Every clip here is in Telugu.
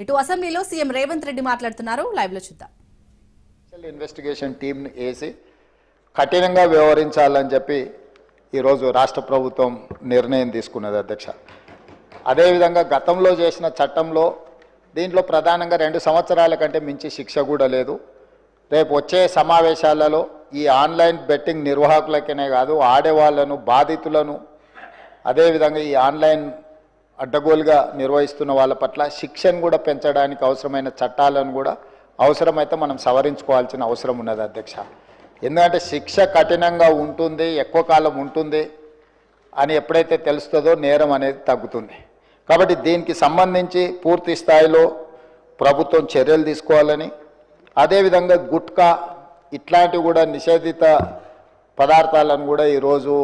ఇటు అసెంబ్లీలో సీఎం రేవంత్ రెడ్డి మాట్లాడుతున్నారు. లైవ్ లో చూద్దాం. ఇన్వెస్టిగేషన్ టీంను వేసి కఠినంగా వ్యవహరించాలని చెప్పి ఈరోజు రాష్ట్ర ప్రభుత్వం నిర్ణయం తీసుకున్నది అధ్యక్ష. అదేవిధంగా గతంలో చేసిన చట్టంలో దీంట్లో ప్రధానంగా 2 సంవత్సరాల కంటే మించి శిక్ష కూడా లేదు. రేపు వచ్చే సమావేశాలలో ఈ ఆన్లైన్ బెట్టింగ్ నిర్వాహకులకనే కాదు, ఆడేవాళ్లను, బాధితులను, అదేవిధంగా ఈ ఆన్లైన్ అడ్డగోలుగా నిర్వహిస్తున్న వాళ్ళ పట్ల శిక్షను కూడా పెంచడానికి అవసరమైన చట్టాలను కూడా అవసరమైతే మనం సవరించుకోవాల్సిన అవసరం ఉన్నది అధ్యక్ష. ఎందుకంటే శిక్ష కఠినంగా ఉంటుంది, ఎక్కువ కాలం ఉంటుంది అని ఎప్పుడైతే తెలుస్తుందో నేరం అనేది తగ్గుతుంది. కాబట్టి దీనికి సంబంధించి పూర్తి స్థాయిలో ప్రభుత్వం చర్యలు తీసుకోవాలని, అదేవిధంగా గుట్కా ఇట్లాంటివి కూడా నిషేధిత పదార్థాలను కూడా ఈరోజు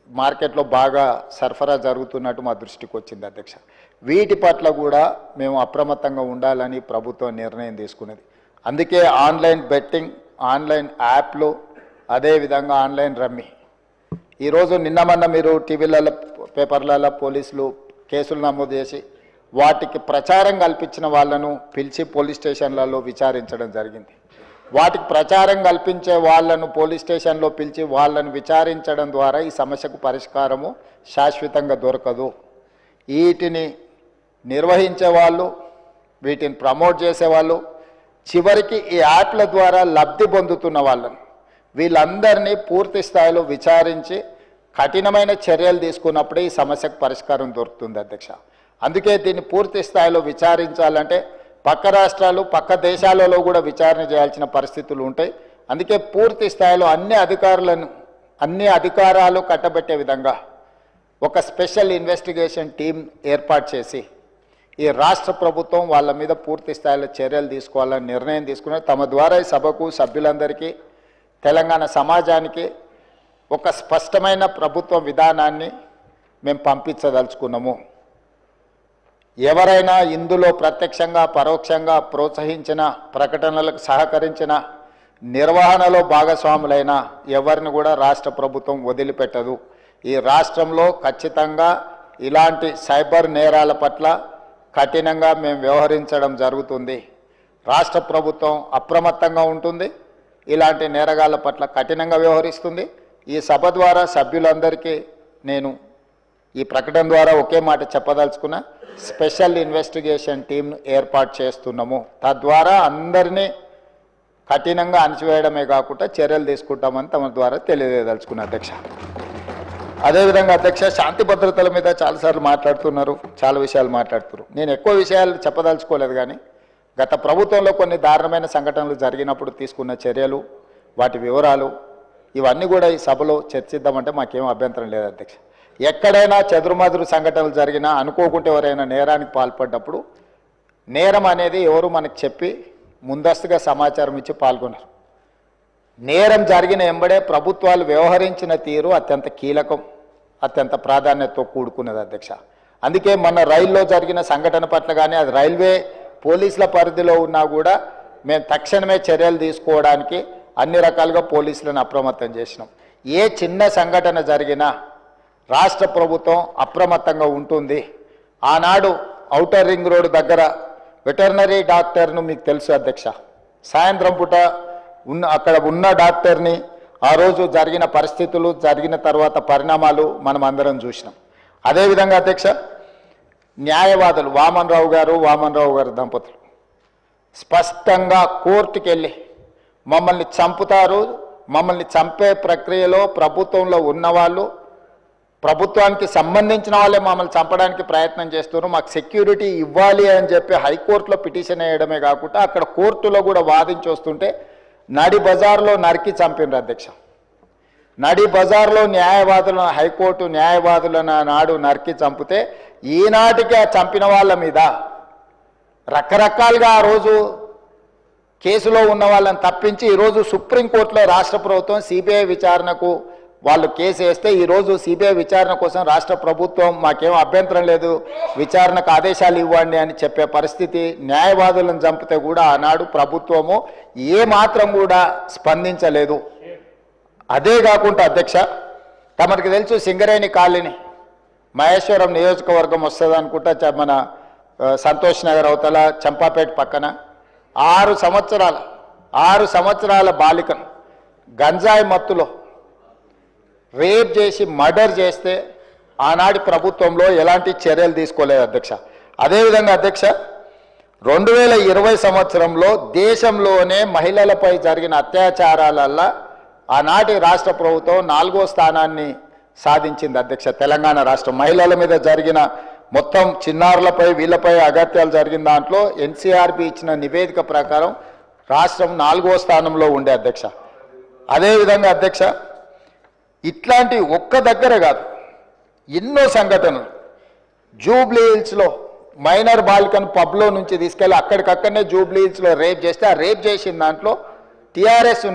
మార్కెట్లో బాగా సరఫరా జరుగుతున్నట్టు మా దృష్టికి వచ్చింది అధ్యక్ష. వీటి పట్ల కూడా మేము అప్రమత్తంగా ఉండాలని ప్రభుత్వం నిర్ణయం తీసుకున్నది. అందుకే ఆన్లైన్ బెట్టింగ్, ఆన్లైన్ యాప్లు, అదేవిధంగా ఆన్లైన్ రమ్మీ, ఈరోజు నిన్న మీరు టీవీలలో, పేపర్లలో పోలీసులు కేసులు నమోదు చేసి వాటికి ప్రచారం కల్పించిన వాళ్ళను పిలిచి పోలీస్ స్టేషన్లలో విచారించడం జరిగింది. వాటికి ప్రచారం కల్పించే వాళ్ళను పోలీస్ స్టేషన్లో పిలిచి వాళ్ళను విచారించడం ద్వారా ఈ సమస్యకు పరిష్కారము శాశ్వతంగా దొరకదు. వీటిని నిర్వహించే వాళ్ళు, వీటిని ప్రమోట్ చేసేవాళ్ళు, చివరికి ఈ యాప్ల ద్వారా లబ్ధి పొందుతున్న వాళ్ళను, వీళ్ళందరినీ పూర్తి స్థాయిలో విచారించి కఠినమైన చర్యలు తీసుకున్నప్పుడే ఈ సమస్యకు పరిష్కారం దొరుకుతుంది అధ్యక్ష. అందుకే దీన్ని పూర్తి స్థాయిలో విచారించాలంటే పక్క రాష్ట్రాలు, పక్క దేశాలలో కూడా విచారణ చేయాల్సిన పరిస్థితులు ఉంటాయి. అందుకే పూర్తి స్థాయిలో అన్ని అధికారాలు కట్టబెట్టే విధంగా ఒక స్పెషల్ ఇన్వెస్టిగేషన్ టీం ఏర్పాటు చేసి ఈ రాష్ట్ర ప్రభుత్వం వాళ్ళ మీద పూర్తి స్థాయిలో చర్యలు తీసుకోవాలని నిర్ణయం తీసుకున్నారు. తమ ద్వారా ఈ సభకు, సభ్యులందరికీ, తెలంగాణ సమాజానికి ఒక స్పష్టమైన ప్రభుత్వ విధానాన్ని మేము పంపించదలుచుకున్నాము. ఎవరైనా ఇందులో ప్రత్యక్షంగా, పరోక్షంగా ప్రోత్సహించిన, ప్రకటనలకు సహకరించిన, నిర్వహణలో భాగస్వాములైన ఎవరిని కూడా రాష్ట్ర ప్రభుత్వం వదిలిపెట్టదు. ఈ రాష్ట్రంలో ఖచ్చితంగా ఇలాంటి సైబర్ నేరాల పట్ల కఠినంగా మేము వ్యవహరించడం జరుగుతుంది. రాష్ట్ర ప్రభుత్వం అప్రమత్తంగా ఉంటుంది, ఇలాంటి నేరగాళ్ల పట్ల కఠినంగా వ్యవహరిస్తుంది. ఈ సభ ద్వారా సభ్యులందరికీ నేను ఈ ప్రకటన ద్వారా ఒకే మాట చెప్పదలుచుకున్నా, స్పెషల్ ఇన్వెస్టిగేషన్ టీంను ఏర్పాటు చేస్తున్నాము. తద్వారా అందరినీ కఠినంగా అణచివేయడమే కాకుండా చర్యలు తీసుకుంటామని తమ ద్వారా తెలియజేయదలుచుకున్నా అధ్యక్ష. అదేవిధంగా అధ్యక్ష, శాంతి భద్రతల మీద చాలాసార్లు మాట్లాడుతున్నారు, చాలా విషయాలు మాట్లాడుతున్నారు. నేను ఎక్కువ విషయాలు చెప్పదలుచుకోలేదు, కానీ గత ప్రభుత్వంలో కొన్ని దారుణమైన సంఘటనలు జరిగినప్పుడు తీసుకున్న చర్యలు, వాటి వివరాలు, ఇవన్నీ కూడా ఈ సభలో చర్చిద్దామంటే మాకేం అభ్యంతరం లేదు అధ్యక్ష. ఎక్కడైనా చెదురుమదురు సంఘటనలు జరిగినా, అనుకోకుంటే ఎవరైనా నేరానికి పాల్పడ్డప్పుడు నేరం అనేది ఎవరు మనకు చెప్పి ముందస్తుగా సమాచారం ఇచ్చి పాల్గొన్నారు. నేరం జరిగిన ఎంబడే ప్రభుత్వాలు వ్యవహరించిన తీరు అత్యంత కీలకం, అత్యంత ప్రాధాన్యతతో కూడుకున్నది అధ్యక్ష. అందుకే మన రైల్లో జరిగిన సంఘటన పట్ల కానీ, అది రైల్వే పోలీసుల పరిధిలో ఉన్నా కూడా మేము తక్షణమే చర్యలు తీసుకోవడానికి అన్ని రకాలుగా పోలీసులను అప్రమత్తం చేసినాం. ఏ చిన్న సంఘటన జరిగినా రాష్ట్ర ప్రభుత్వం అప్రమత్తంగా ఉంటుంది. ఆనాడు ఔటర్ రింగ్ రోడ్ దగ్గర వెటర్నరీ డాక్టర్ను మీకు తెలుసు అధ్యక్ష, సాయంత్రం పూట అక్కడ ఉన్న డాక్టర్ని ఆ రోజు జరిగిన పరిస్థితులు, జరిగిన తర్వాత పరిణామాలు మనం అందరం చూసినాం. అదేవిధంగా అధ్యక్ష, న్యాయవాదులు వామన్ రావు గారు దంపతులు స్పష్టంగా కోర్టుకు వెళ్ళి మమ్మల్ని చంపుతారు, మమ్మల్ని చంపే ప్రక్రియలో ప్రభుత్వంలో ఉన్నవాళ్ళు, ప్రభుత్వానికి సంబంధించిన వాళ్ళే మమ్మల్ని చంపడానికి ప్రయత్నం చేస్తున్నారు, మాకు సెక్యూరిటీ ఇవ్వాలి అని చెప్పి హైకోర్టులో పిటిషన్ వేయడమే కాకుండా అక్కడ కోర్టులో కూడా వాదించి వస్తుంటే నడి బజార్లో నరికి చంపినారు అధ్యక్ష. నడి బజార్లో న్యాయవాదులను, హైకోర్టు న్యాయవాదులను నాడు నరికి చంపితే ఈనాటికి ఆ చంపిన వాళ్ళ మీద రకరకాలుగా ఆ రోజు కేసులో ఉన్న వాళ్ళని తప్పించి ఈరోజు సుప్రీంకోర్టులో రాష్ట్ర ప్రభుత్వం సిబిఐ విచారణకు వాళ్ళు కేసు వేస్తే ఈరోజు సిబిఐ విచారణ కోసం రాష్ట్ర ప్రభుత్వం మాకేం అభ్యంతరం లేదు, విచారణకు ఆదేశాలు ఇవ్వండి అని చెప్పే పరిస్థితి. న్యాయవాదులను చంపితే కూడా ఆనాడు ప్రభుత్వము ఏమాత్రం కూడా స్పందించలేదు. అదే కాకుండా అధ్యక్ష, తమకు తెలుసు సింగరేణి కాలనీ మహేశ్వరం నియోజకవర్గం వస్తుంది అనుకుంటా, మన సంతోష్ నగర్ అవతల చంపాపేట పక్కన 6 సంవత్సరాల బాలికను గంజాయి మత్తులో రేప్ చేసి మర్డర్ చేస్తే ఆనాటి ప్రభుత్వంలో ఎలాంటి చర్యలు తీసుకోలేదు అధ్యక్ష. అదేవిధంగా అధ్యక్ష 2020 సంవత్సరంలో దేశంలోనే మహిళలపై జరిగిన అత్యాచారాలల్లో ఆనాటి రాష్ట్ర ప్రభుత్వం 4వ స్థానాన్ని సాధించింది అధ్యక్ష. తెలంగాణ రాష్ట్రం మహిళల మీద జరిగిన మొత్తం చిన్నారులపై వీళ్ళపై అగత్యాలు జరిగిన దాంట్లో ఎన్సీఆర్బీ ఇచ్చిన నివేదిక ప్రకారం రాష్ట్రం 4వ స్థానంలో ఉండే అధ్యక్ష. అదేవిధంగా అధ్యక్ష ఇట్లాంటి ఒక్క దగ్గర కాదు, ఎన్నో సంఘటనలు జూబ్లీ హిల్స్లో మైనర్ బాలికను పబ్లో నుంచి తీసుకెళ్ళి అక్కడికక్కడనే జూబ్లీ హిల్స్లో రేప్ చేస్తే ఆ రేప్ చేసిన దాంట్లో టీఆర్ఎస్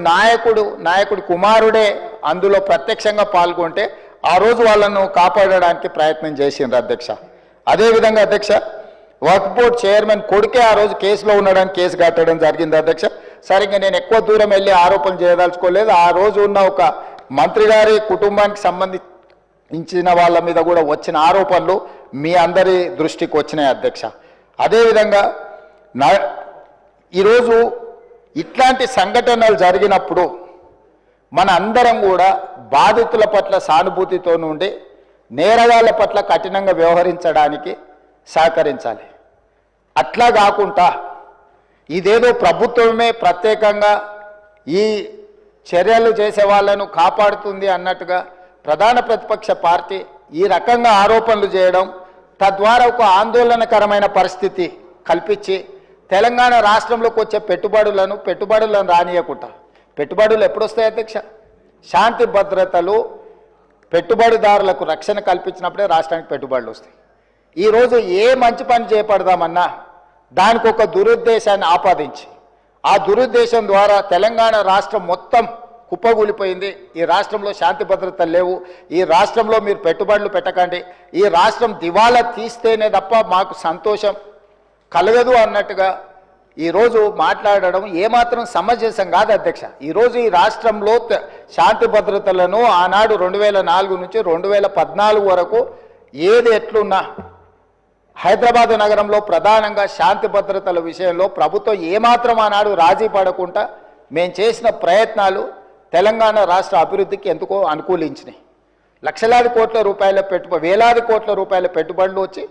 నాయకుడి కుమారుడే అందులో ప్రత్యక్షంగా పాల్గొంటే ఆ రోజు వాళ్ళను కాపాడడానికి ప్రయత్నం చేసిండ్రు అధ్యక్ష. అదేవిధంగా అధ్యక్ష వర్క్ బోర్డ్ చైర్మన్ కొడుకే ఆ రోజు కేసులో ఉండడానికి కేసు కట్టడం జరిగింది అధ్యక్ష. సరిగ్గా నేను ఎక్కువ దూరం వెళ్ళి ఆరోపణలు చేయదలుచుకోలేదు. ఆ రోజు ఉన్న ఒక మంత్రి గారి కుటుంబానికి సంబంధించిన వాళ్ళ మీద కూడా వచ్చిన ఆరోపణలు మీ అందరి దృష్టికి వచ్చినాయి అధ్యక్ష. అదేవిధంగా ఈరోజు ఇట్లాంటి సంఘటనలు జరిగినప్పుడు మన అందరం కూడా బాధితుల పట్ల సానుభూతితో నుండి నేరగాళ్ల పట్ల కఠినంగా వ్యవహరించడానికి సహకరించాలి. అట్లా కాకుండా ఇదేదో ప్రభుత్వమే ప్రత్యేకంగా ఈ చర్యలు చేసే వాళ్ళను కాపాడుతుంది అన్నట్టుగా ప్రధాన ప్రతిపక్ష పార్టీ ఈ రకంగా ఆరోపణలు చేయడం, తద్వారా ఒక ఆందోళనకరమైన పరిస్థితి కల్పించి తెలంగాణ రాష్ట్రంలోకి వచ్చే పెట్టుబడులను రానియకుండా, పెట్టుబడులు ఎప్పుడు వస్తాయి అధ్యక్ష? శాంతి భద్రతలు పెట్టుబడిదారులకు రక్షణ కల్పించినప్పుడే రాష్ట్రానికి పెట్టుబడులు వస్తాయి. ఈరోజు ఏ మంచి పని చేపడదామన్నా దానికి ఒక దురుద్దేశాన్ని ఆపాదించి ఆ దురుద్దేశం ద్వారా తెలంగాణ రాష్ట్రం మొత్తం కుప్పగూలిపోయింది. ఈ రాష్ట్రంలో శాంతి భద్రతలు లేవు, ఈ రాష్ట్రంలో మీరు పెట్టుబడులు పెట్టకండి, ఈ రాష్ట్రం దివాలా తీస్తేనే తప్ప మాకు సంతోషం కలగదు అన్నట్టుగా ఈరోజు మాట్లాడడం ఏమాత్రం సమంజసం కాదు అధ్యక్ష. ఈరోజు ఈ రాష్ట్రంలో శాంతి భద్రతలను ఆనాడు 2004 నుంచి 2014 వరకు ఏది ఎట్లున్నా హైదరాబాద్ నగరంలో ప్రధానంగా శాంతి భద్రతల విషయంలో ప్రభుత్వం ఏమాత్రం ఆనాడు రాజీ పడకుండా మేము చేసిన ప్రయత్నాలు తెలంగాణ రాష్ట్ర అభివృద్ధికి ఎందుకో అనుకూలించినాయి. వేలాది కోట్ల రూపాయల పెట్టుబడులు వచ్చి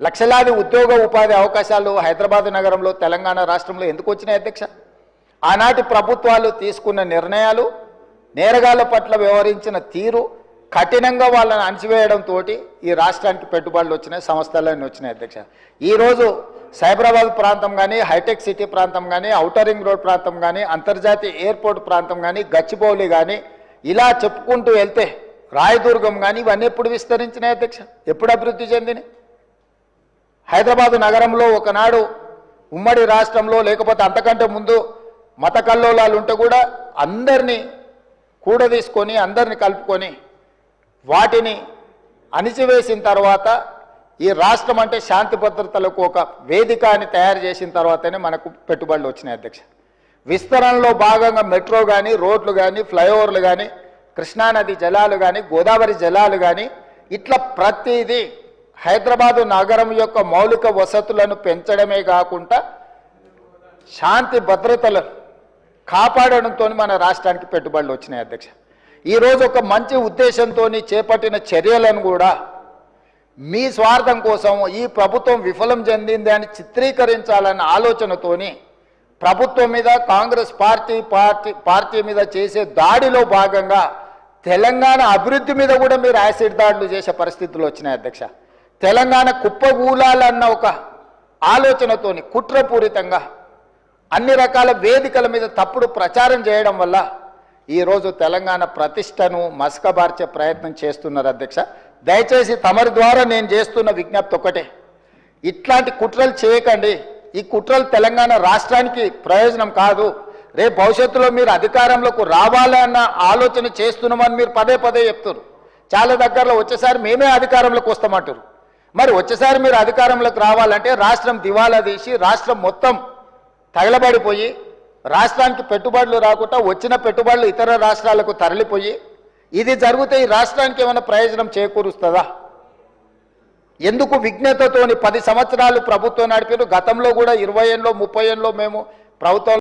లక్షలాది ఉద్యోగ ఉపాధి అవకాశాలు హైదరాబాద్ నగరంలో తెలంగాణ రాష్ట్రంలో ఎందుకు వచ్చినాయి అధ్యక్ష? ఆనాటి ప్రభుత్వాలు తీసుకున్న నిర్ణయాలు, నేరగాళ్ల పట్ల వ్యవహరించిన తీరు, కఠినంగా వాళ్ళని అణచివేయడంతో ఈ రాష్ట్రానికి పెట్టుబడులు వచ్చినాయి, సంస్థలన్నీ వచ్చినాయి అధ్యక్ష. ఈరోజు సైబరాబాద్ ప్రాంతం కానీ, హైటెక్ సిటీ ప్రాంతం కానీ, ఔటర్ రింగ్ రోడ్ ప్రాంతం కానీ, అంతర్జాతీయ ఎయిర్పోర్ట్ ప్రాంతం కానీ, గచ్చిబౌలి కానీ, ఇలా చెప్పుకుంటూ వెళ్తే రాయదుర్గం కానీ ఇవన్నీ ఎప్పుడు విస్తరించినాయి అధ్యక్ష? ఎప్పుడు అభివృద్ధి చెందినాయి? హైదరాబాదు నగరంలో ఒకనాడు ఉమ్మడి రాష్ట్రంలో లేకపోతే అంతకంటే ముందు మత కల్లోలాలు ఉంటే కూడా అందరినీ కూడదీసుకొని అందరిని కలుపుకొని వాటిని అణిచివేసిన తర్వాత ఈ రాష్ట్రం అంటే శాంతి భద్రతలకు ఒక వేదిక అని తయారు చేసిన తర్వాతనే మనకు పెట్టుబడులు వచ్చినాయి అధ్యక్ష. విస్తరణలో భాగంగా మెట్రో కానీ, రోడ్లు కానీ, ఫ్లైఓవర్లు కానీ, కృష్ణానది జలాలు కానీ, గోదావరి జలాలు కానీ, ఇట్లా ప్రతిదీ హైదరాబాదు నగరం యొక్క మౌలిక వసతులను పెంచడమే కాకుండా శాంతి భద్రతలను కాపాడడంతో మన రాష్ట్రానికి పెట్టుబడులు వచ్చినాయి అధ్యక్ష. ఈరోజు ఒక మంచి ఉద్దేశంతో చేపట్టిన చర్యలను కూడా మీ స్వార్థం కోసం ఈ ప్రభుత్వం విఫలం చెందింది అని చిత్రీకరించాలన్న ఆలోచనతోని ప్రభుత్వం మీద, కాంగ్రెస్ పార్టీ మీద చేసే దాడిలో భాగంగా తెలంగాణ అభివృద్ధి మీద కూడా మీరు యాసిడ్ దాడులు చేసే పరిస్థితులు వచ్చినాయి అధ్యక్ష. తెలంగాణ కుప్పగూలాలన్న ఒక ఆలోచనతోని కుట్రపూరితంగా అన్ని రకాల వేదికల మీద తప్పుడు ప్రచారం చేయడం వల్ల ఈరోజు తెలంగాణ ప్రతిష్టను మసకబార్చే ప్రయత్నం చేస్తున్నారు అధ్యక్ష. దయచేసి తమరి ద్వారా నేను చేస్తున్న విజ్ఞప్తి ఒకటే, ఇట్లాంటి కుట్రలు చేయకండి. ఈ కుట్రలు తెలంగాణ రాష్ట్రానికి ప్రయోజనం కాదు. రేపు భవిష్యత్తులో మీరు అధికారంలోకి రావాలన్న ఆలోచన చేస్తున్నామని మీరు పదే చెప్తారు. చాలా దగ్గరలో వచ్చేసారి మేమే అధికారంలోకి వస్తామంటారు. మరి వచ్చేసారి మీరు అధికారంలోకి రావాలంటే రాష్ట్రం దివాలా తీసి రాష్ట్రం మొత్తం తగలబడిపోయి రాష్ట్రానికి పెట్టుబడులు రాకుండా వచ్చిన పెట్టుబడులు ఇతర రాష్ట్రాలకు తరలిపోయి ఇది జరిగితే ఈ రాష్ట్రానికి ఏమైనా ప్రయోజనం చేకూరుస్తుందా? ఎందుకు విజ్ఞతతోని 10 సంవత్సరాలు ప్రభుత్వం నడిపారు? గతంలో కూడా 20 ఏళ్ళలో 30 ఏళ్ళలో మేము ప్రభుత్వం